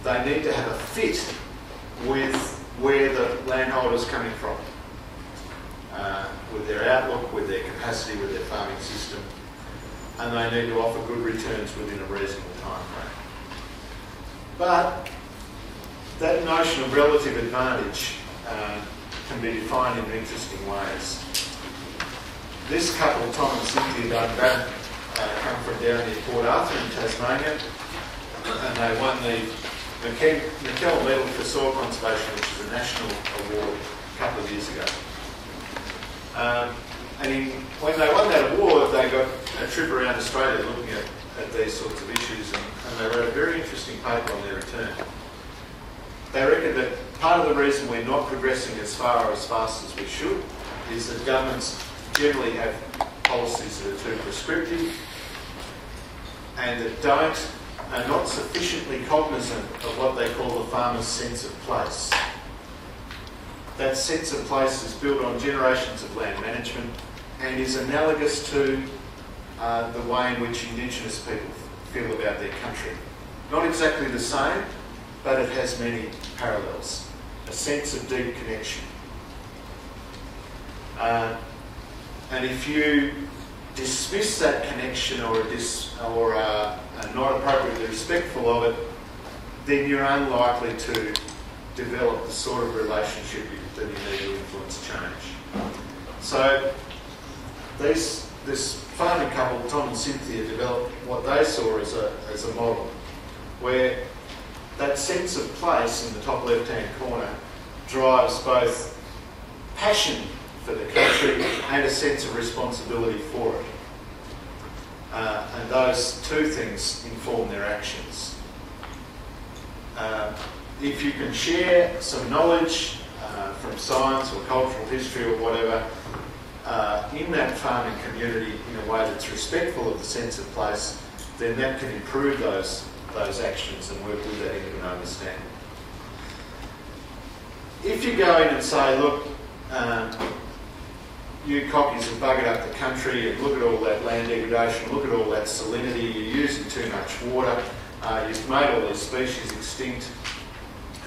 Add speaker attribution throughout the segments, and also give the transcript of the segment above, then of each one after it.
Speaker 1: they need to have a fit with where the landholder's coming from, with their outlook, with their capacity, with their farming system, and they need to offer good returns within a reasonable time frame. But that notion of relative advantage can be defined in interesting ways. This couple, Tom and Cynthia Dunbar, come from down near Port Arthur in Tasmania, and they won the McKell Medal for Soil Conservation, which is a national award a couple of years ago. When they won that award, they got a trip around Australia looking at these sorts of issues, and they wrote a very interesting paper on their return. They reckon that part of the reason we're not progressing as fast as we should is that governments generally have policies that are too prescriptive and that are not sufficiently cognisant of what they call the farmer's sense of place. That sense of place is built on generations of land management and is analogous to the way in which Indigenous people feel about their country. Not exactly the same, but it has many parallels. A sense of deep connection. And if you dismiss that connection or are not appropriately respectful of it, then you're unlikely to develop the sort of relationship that you need to influence change. So this farming couple, Tom and Cynthia, developed what they saw as a model, where that sense of place in the top left-hand corner drives both passion for the country and a sense of responsibility for it. And those two things inform their actions. If you can share some knowledge from science or cultural history or whatever in that farming community in a way that's respectful of the sense of place, then that can improve those actions and work with that into an understanding. If you go in and say, look, you cockies have buggered up the country and look at all that land degradation, look at all that salinity, you're using too much water, you've made all these species extinct,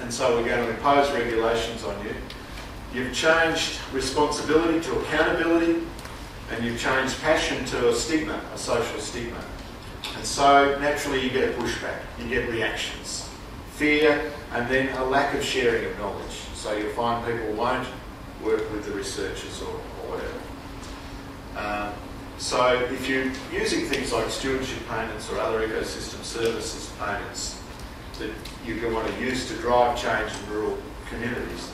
Speaker 1: and so we're going to impose regulations on you. You've changed responsibility to accountability, and you've changed passion to a stigma, a social stigma. And so naturally you get a pushback, you get reactions, fear, and then a lack of sharing of knowledge. So you'll find people won't work with the researchers or whatever. So if you're using things like stewardship payments or other ecosystem services payments that you're going to want to use to drive change in rural communities,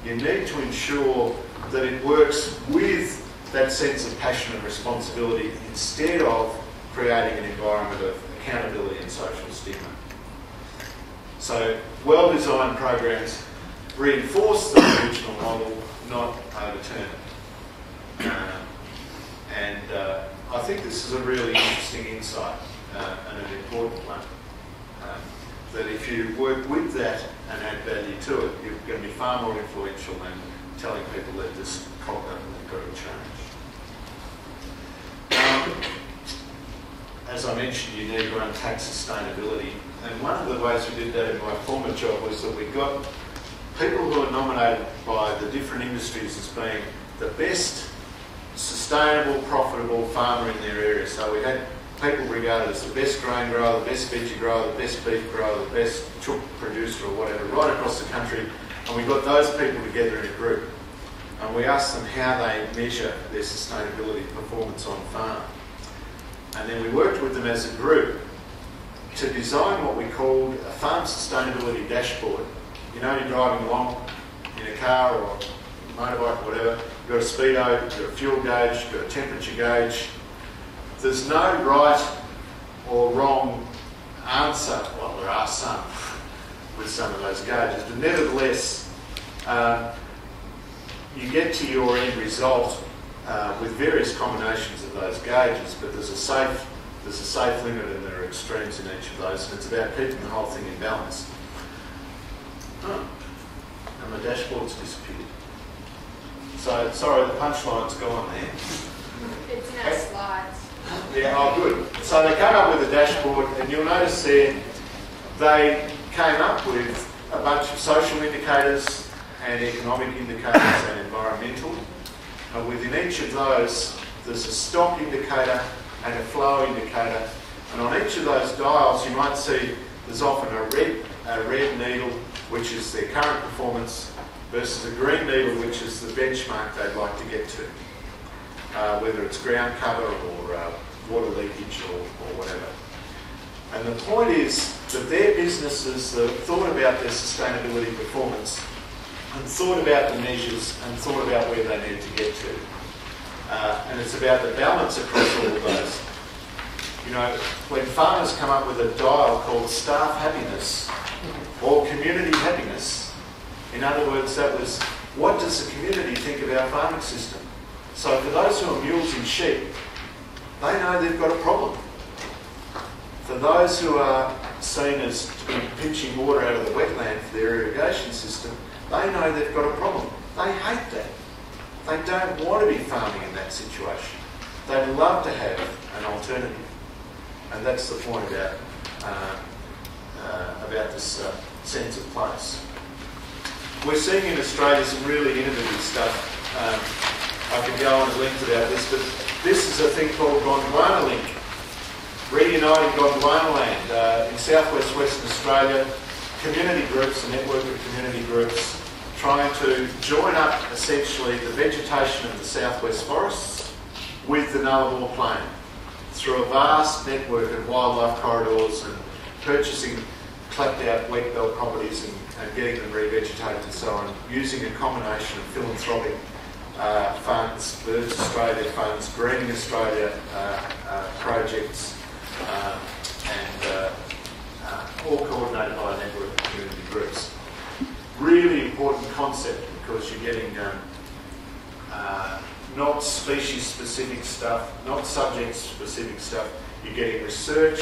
Speaker 1: you need to ensure that it works with that sense of passion and responsibility instead of creating an environment of accountability and social stigma. So well-designed programs reinforce the original model, not overturn it. I think this is a really interesting insight and an important one. That if you work with that and add value to it, you're going to be far more influential than telling people that this cognitive has got to change. As I mentioned, you need to unpack sustainability. And one of the ways we did that in my former job was that we got people who are nominated by the different industries as being the best sustainable, profitable farmer in their area. So we had people regarded as the best grain grower, the best veggie grower, the best beef grower, the best chook producer or whatever, right across the country. And we got those people together in a group. And we asked them how they measure their sustainability performance on farm. And then we worked with them as a group to design what we called a farm sustainability dashboard. You know, you're driving along in a car or motorbike or whatever, you've got a speedo, you've got a fuel gauge, you've got a temperature gauge. There's no right or wrong answer. Well, there are some with some of those gauges, but nevertheless, you get to your end result with various combinations of those gauges, but there's a safe limit and there are extremes in each of those, and it's about keeping the whole thing in balance. And the dashboard's disappeared. So, sorry, the punchline's gone there.
Speaker 2: It's in our slides.
Speaker 1: Yeah, oh good. So they come up with a dashboard, and you'll notice there They came up with a bunch of social indicators and economic indicators and environmental. And within each of those, there's a stock indicator and a flow indicator. And on each of those dials, you might see there's often a red needle, which is their current performance, versus a green needle, which is the benchmark they'd like to get to, whether it's ground cover or water leakage or whatever. And the point is that their businesses that thought about their sustainability performance and thought about the measures and thought about where they need to get to. And it's about the balance across all of those. You know, when farmers come up with a dial called staff happiness or community happiness, in other words, that was, what does the community think of our farming system? So for those who are mules and sheep, they know they've got a problem. For those who are seen as pinching water out of the wetland for their irrigation system, they know they've got a problem. They hate that. They don't want to be farming in that situation. They'd love to have an alternative. And that's the point about this sense of place. We're seeing in Australia some really innovative stuff. I could go on at length about this, but this is a thing called Gondwana Link, reuniting Gondwana land in southwest Western Australia. Community groups, a network of community groups, trying to join up essentially the vegetation of the southwest forests with the Nullarbor Plain through a vast network of wildlife corridors and purchasing clapped out wet belt properties and getting them revegetated and so on, using a combination of philanthropic funds, Birds Australia funds, Greening Australia projects, and all coordinated by a network of community groups. Really important concept because you're getting not species-specific stuff, not subject-specific stuff. You're getting research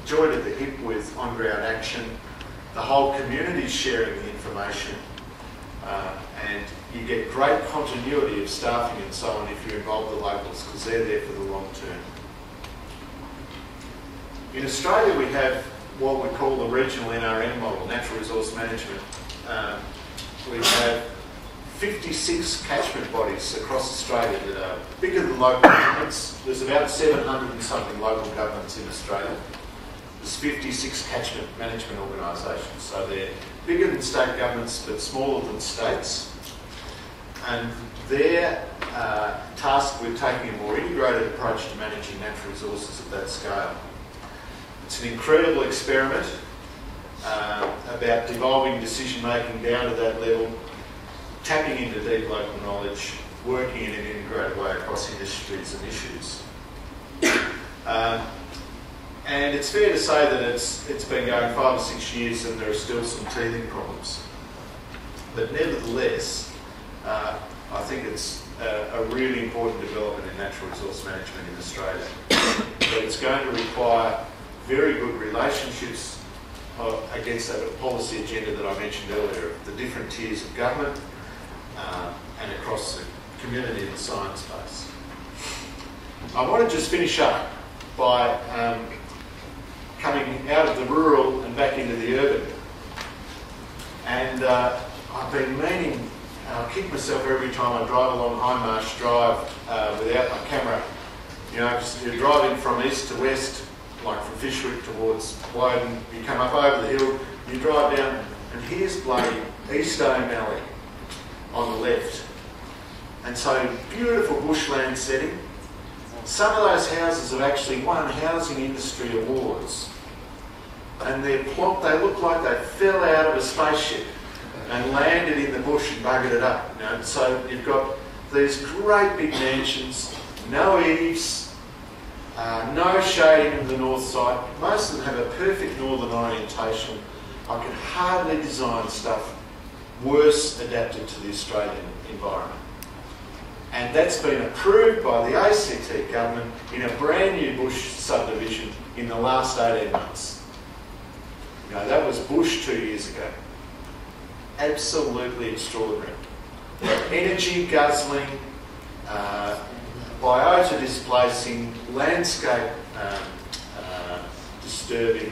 Speaker 1: joined at the hip with on-ground action. The whole community sharing the information, and you get great continuity of staffing and so on if you involve the locals because they're there for the long term. In Australia, we have what we call the regional NRM model, natural resource management. We have 56 catchment bodies across Australia that are bigger than local governments. There's about 700 and something local governments in Australia. There's 56 catchment management organisations. So they're bigger than state governments but smaller than states. And they're tasked with taking a more integrated approach to managing natural resources at that scale. It's an incredible experiment about devolving decision making down to that level, tapping into deep local knowledge, working in an integrated way across industries and issues. And it's fair to say that it's been going 5 or 6 years and there are still some teething problems. But nevertheless, I think it's a really important development in natural resource management in Australia. But it's going to require very good relationships against that policy agenda that I mentioned earlier, of the different tiers of government and across the community and science base. I want to just finish up by coming out of the rural and back into the urban. And I've been meaning, and I kick myself every time I drive along High Marsh Drive without my camera. You know, just you're driving from east to west, like from Fishwick towards Woden, you come up over the hill, you drive down, and here's bloody East O'Malley on the left. And so, beautiful bushland setting. Some of those houses have actually won housing industry awards. And they look like they fell out of a spaceship and landed in the bush and buggered it up. You know? So you've got these great big mansions, no eaves, no shading of the north side. Most of them have a perfect northern orientation. I can hardly design stuff worse adapted to the Australian environment. And that's been approved by the ACT government in a brand new bush subdivision in the last 18 months. You know, that was bush 2 years ago. Absolutely extraordinary. Energy guzzling, biota displacing, landscape disturbing,